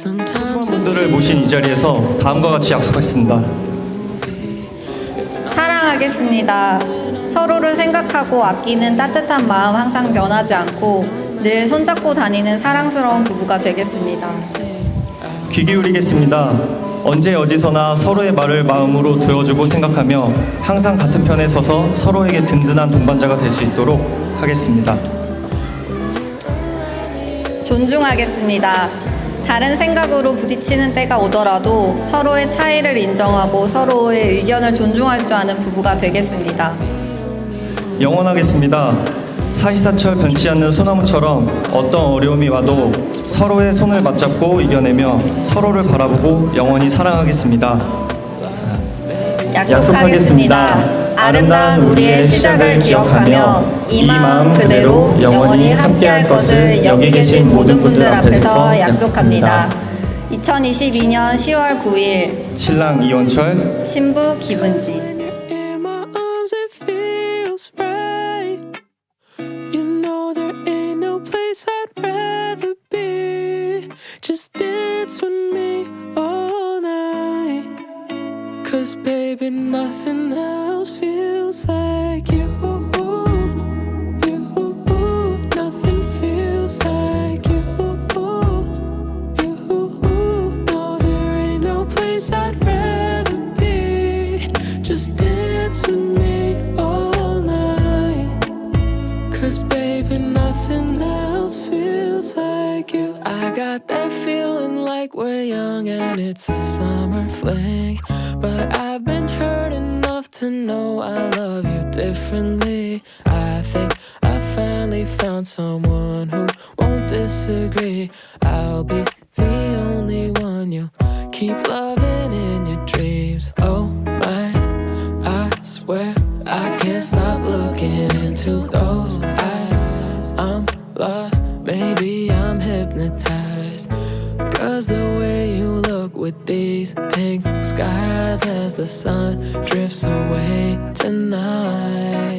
소중한 분들을 모신 이 자리에서 다음과 같이 약속했습니다. 사랑하겠습니다. 서로를 생각하고 아끼는 따뜻한 마음 항상 변하지 않고 늘 손잡고 다니는 사랑스러운 부부가 되겠습니다. 귀 기울이겠습니다. 언제 어디서나 서로의 말을 마음으로 들어주고 생각하며 항상 같은 편에 서서 서로에게 든든한 동반자가 될 수 있도록 하겠습니다. 존중하겠습니다. 다른 생각으로 부딪히는 때가 오더라도 서로의 차이를 인정하고 서로의 의견을 존중할 줄 아는 부부가 되겠습니다. 영원하겠습니다. 사시사철 변치 않는 소나무처럼 어떤 어려움이 와도 서로의 손을 맞잡고 이겨내며 서로를 바라보고 영원히 사랑하겠습니다. 약속하겠습니다. 아름다운 우리의 시작을 기억하며 이 마음 그대로 영원히 함께할 것을 여기 계신 모든 분들 앞에서 약속합니다. 2022년 10월 9일 신랑 이원철, 신부 김은지. In my arms, it feels right. You know there ain't no place I'd rather be. Just dance with me all night. 'Cause baby, nothing else feels like you. Nothing feels like you. No, there ain't no place I'd rather be. Just dance with me all night. 'Cause baby, nothing else feels like you. I got that feeling like we're young and it's a summer fling. But I've been hurt enough to know I love you differently. I think I finally found someone who won't disagree. I'll be the only one you'll keep loving in your dreams. Oh my, I swear I can't stop looking into those eyes. I'm lost, maybe I'm hypnotized. 'Cause the way you look with these pink skies as the sun drifts away tonight.